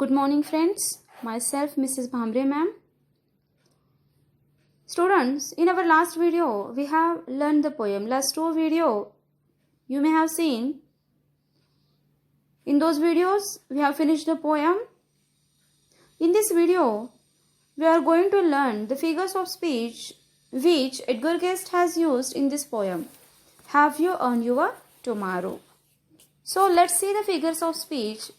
Good morning friends, myself Mrs. Bhambre ma'am. Students, in our last video we have learned the poem. Last two video you may have seen. In those videos we have finished the poem. In this video we are going to learn the figures of speech which Edgar Guest has used in this poem. Have you earned your tomorrow? So let's see the figures of speech.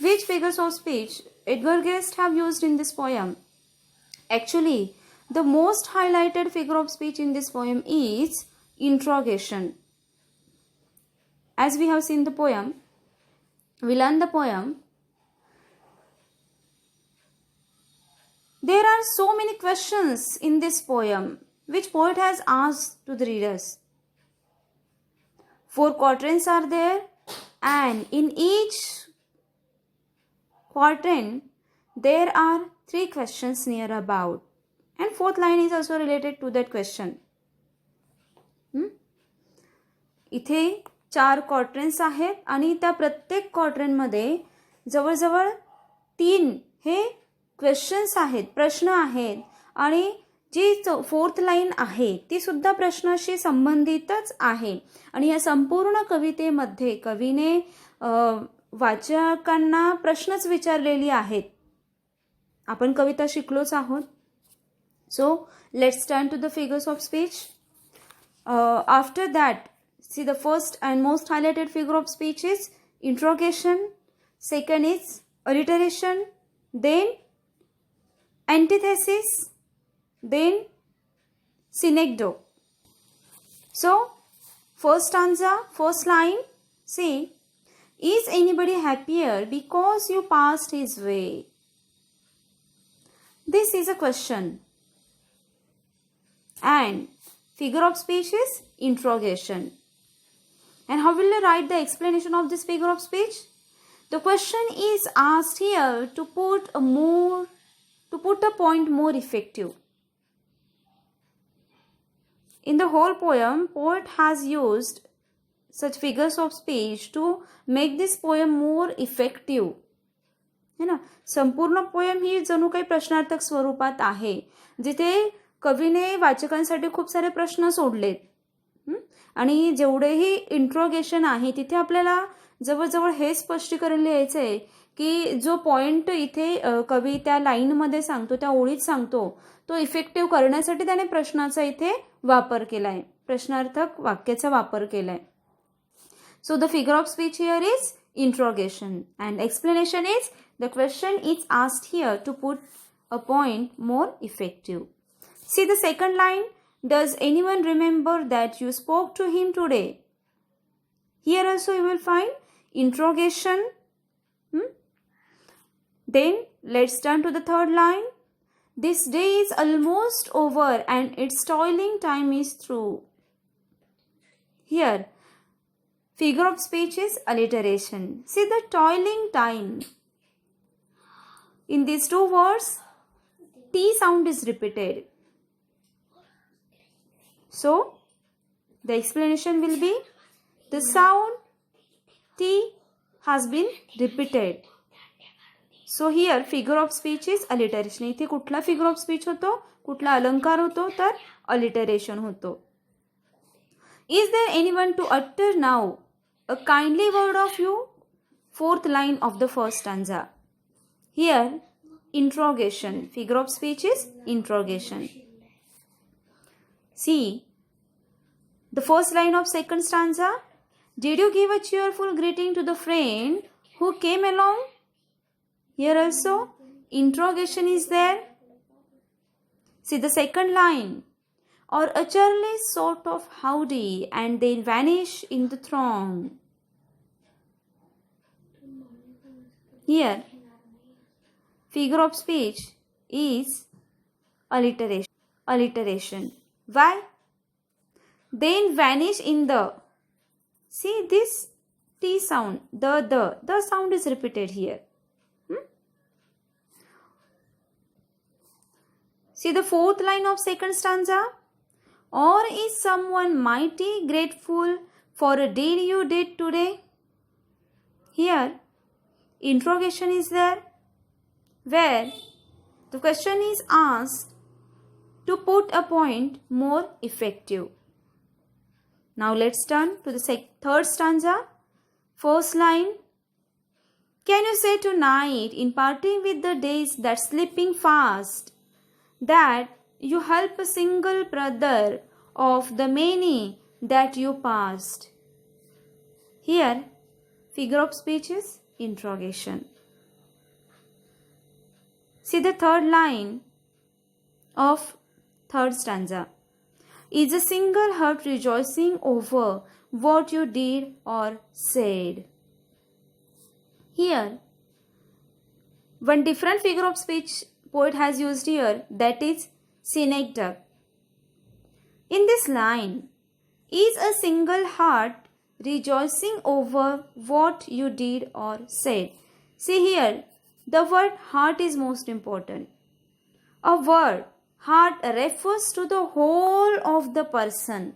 Which figures of speech Edgar Guest have used in this poem? Actually, the most highlighted figure of speech in this poem is interrogation. As we have seen the poem, we learn the poem. There are so many questions in this poem which poet has asked to the readers. 4 quatrains are there, and in each quatrain there are 3 questions near about, and 4th line is also related to that question. इथे 4 quadrants आहेत आणि त्या प्रत्येक क्वाड्रंटमध्ये जवळजवळ 3 हे questions आहेत, प्रश्न आहेत, आणि जी 4th लाईन आहे ती सुद्धा प्रश्नाशी संबंधितच आहे. आणि या संपूर्ण कवितेमध्ये कवीने वाचकांना प्रश्नच विचारलेली आहेत. आपण कविता शिकलोच आहोत. So let's turn to the figures of speech. After that, see the first and most highlighted figure of speech is interrogation, second is alliteration, then antithesis, then synecdoche. So first stanza, first line, see, is anybody happier because you passed his way? This is a question, and figure of speech is interrogation. And how will you write the explanation of this figure of speech? The question is asked here to put a point more effective. In the whole poem, poet has used such figures of speech to make this poem more effective. है ना, संपूर्ण poem ही जणू काही प्रश्नार्थक स्वरूपात आहे, जिथे कवीने वाचकांसाठी खूप सारे प्रश्न सोडलेत. आणि जेवढेही इंट्रोगेशन आहे तिथे आपल्याला जवळजवळ हे स्पष्टीकरण लिहायचंय की जो पॉइंट इथे कवी त्या लाईनमध्ये सांगतो, त्या ओळीत सांगतो, तो इफेक्टिव्ह करण्यासाठी त्याने प्रश्नाचा इथे वापर केलाय, प्रश्नार्थक वाक्याचा वापर केलाय. So the figure of speech here is interrogation, and explanation is the question is asked here to put a point more effective. See the second line. Does anyone remember that you spoke to him today? Here also you will find interrogation. Then let's turn to the third line. This day is almost over and its toiling time is through. Here, figure of speech is alliteration. See the toiling time. In these two words, T sound is repeated. So, the explanation will be the sound T has been repeated. So, here figure of speech is alliteration. इथे कुठला figure of speech होतो, कुठला अलंकार होतो, तर alliteration होतो. Is there anyone to utter now a kindly word of you? 4th line of the first stanza. Here, interrogation. Figure of speech is interrogation. See, the first line of second stanza. Did you give a cheerful greeting to the friend who came along? Here also, interrogation is there. See the second line. Or a churlish sort of howdy and then vanish in the throng. Here, figure of speech is alliteration. Why? Then vanish in the. See this T sound, the sound is repeated here. See the 4th line of second stanza. Or is someone mighty grateful for a deed you did today? Here, interrogation is there, where the question is asked to put a point more effective. Now let's turn to the third stanza. First line. Can you say tonight, in parting with the days that slipping fast, that you help a single brother of the many that you passed? Here, figure of speech is interrogation. See the third line of third stanza. Is a single heart rejoicing over what you did or said? Here, one different figure of speech poet has used here, that is synecdoche. In this line, is a single heart rejoicing over what you did or said? See here, the word heart is most important. A word heart refers to the whole of the person.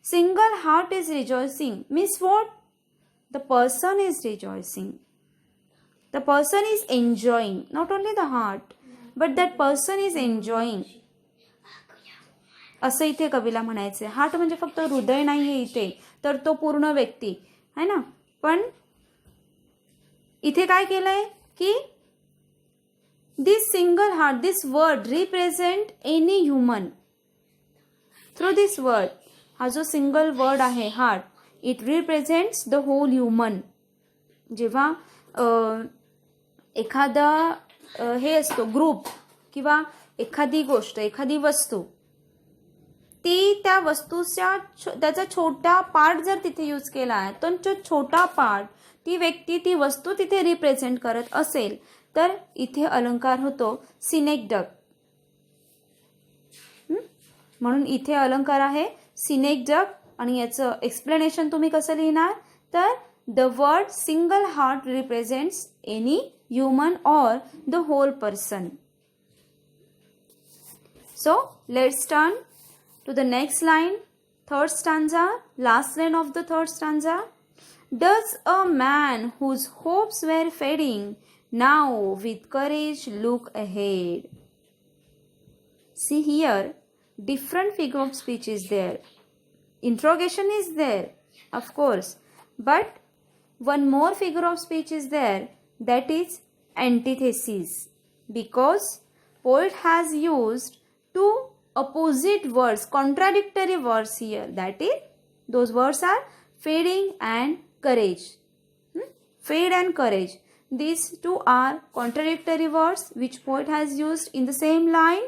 Single heart is rejoicing means what? The person is rejoicing. The person is enjoying. Not only the heart, but that person is enjoying. असं इथे कवीला म्हणायचं आहे. Heart म्हणजे फक्त हृदय नाही आहे इथे, तर तो पूर्ण व्यक्ती है ना. पण इथे काय केलंय की this single heart, this word represent any human. Through this word, हा जो सिंगल वर्ड आहे heart, it represents the whole human. जेव्हा एखादा हे असतो ग्रुप किंवा एखादी गोष्ट, एखादी वस्तू, ती त्या वस्तूच्या त्याचा छोटा पार्ट जर तिथे यूज केला आहे, तर तो छोटा पार्ट, ती व्यक्ती, ती वस्तू तिथे रिप्रेझेंट करत असेल, तर इथे अलंकार होतो सिनेक्डक. म्हणून इथे अलंकार आहे सिनेक्डक. आणि याचं एक्सप्लेनेशन तुम्ही कसं लिहिणार, तर the word single heart represents any human or the whole person. So let's turn to the next line, third stanza, last line of the third stanza. Does a man whose hopes were fading now with courage look ahead? See here, different figure of speech is there. Interrogation is there, of course, but one more figure of speech is there, that is antithesis, because poet has used two opposite words, contradictory words here. That is, those words are fading and courage. Fade and courage. These two are contradictory words which poet has used in the same line.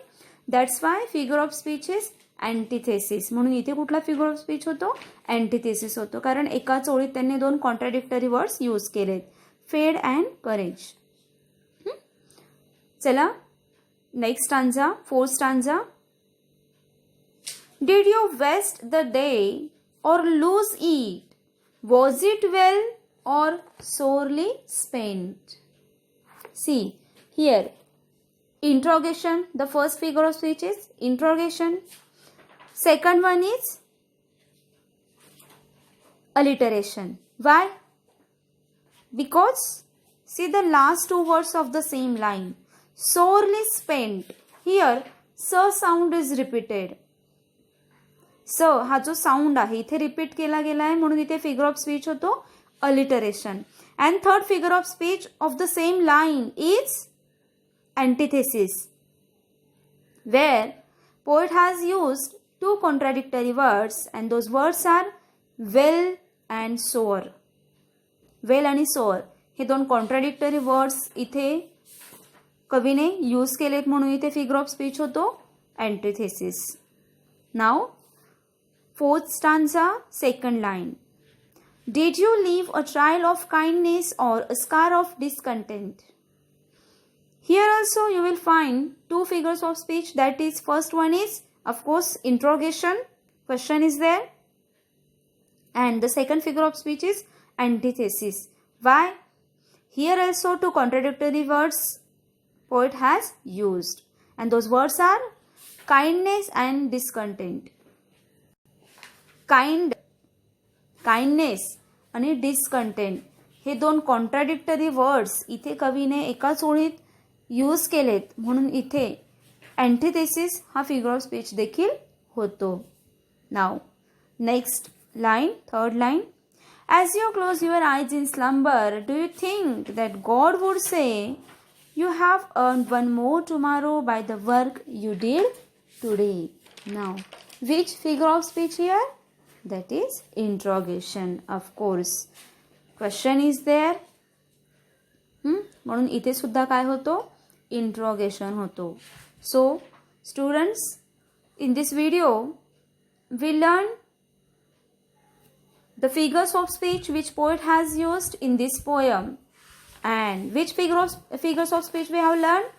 That's why figure of speech is antithesis. म्हणून इथे कुठला figure of speech होतो? Antithesis होतो. कारण एकाच ओळीत त्यांनी दोन contradictory words यूज केलेत. Fade and courage. चला, next stanza, fourth stanza. Did you waste the day or lose it? Was it well or sorely spent? See here, interrogation. The first figure of speech is interrogation. Second one is alliteration. Why? Because see the last two words of the same line. Sorely spent. Here, s sound is repeated. स हा जो sound आहे इथे repeat केला गेला आहे, म्हणून इथे फिगर ऑफ स्पीच होतो alliteration. And third figure of speech of the same line is antithesis, where poet has used two contradictory words and those words are well and sore. Well आणि sore हे दोन contradictory words इथे कवीने use केलेत, म्हणून इथे figure of speech होतो antithesis. Now fourth stanza, second line. Did you leave a trail of kindness or a scar of discontent? Here also you will find two figures of speech. That is, first one is of course interrogation, question is there, and the second figure of speech is antithesis. Why? Here also two contradictory words poet has used, and those words are kindness and discontent. kindness आणि discontent हे दोन contradictory words इथे कवीने एकाच ओळीत use केलेत, म्हणून इथे अँटिथेसिस हा figure of speech देखील होतो. Now next line, third line. As you close your eyes in slumber, do you think that God would say, you have earned one more tomorrow by the work you did today? Now, which figure of speech here? That is interrogation, of course. Question is there. म्हणून इथे सुद्धा काय होतो? Interrogation होतो. So, students, in this video, we learn the figures of speech which poet has used in this poem. And which figures of speech we have learned?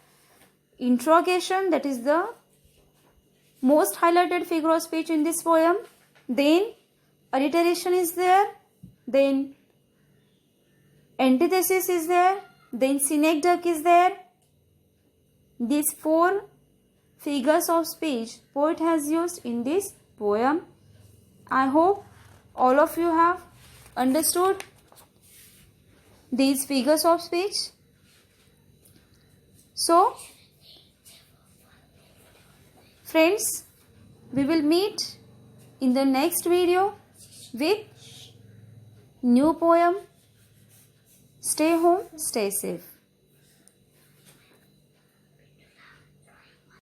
Interrogation, that is the most highlighted figure of speech in this poem. Then alliteration is there. Then antithesis is there. Then synecdoche is there. These 4 figures of speech poet has used in this poem. I hope all of you have understood these figures of speech. So, friends, we will meet in the next video with new poem. Stay home, stay safe.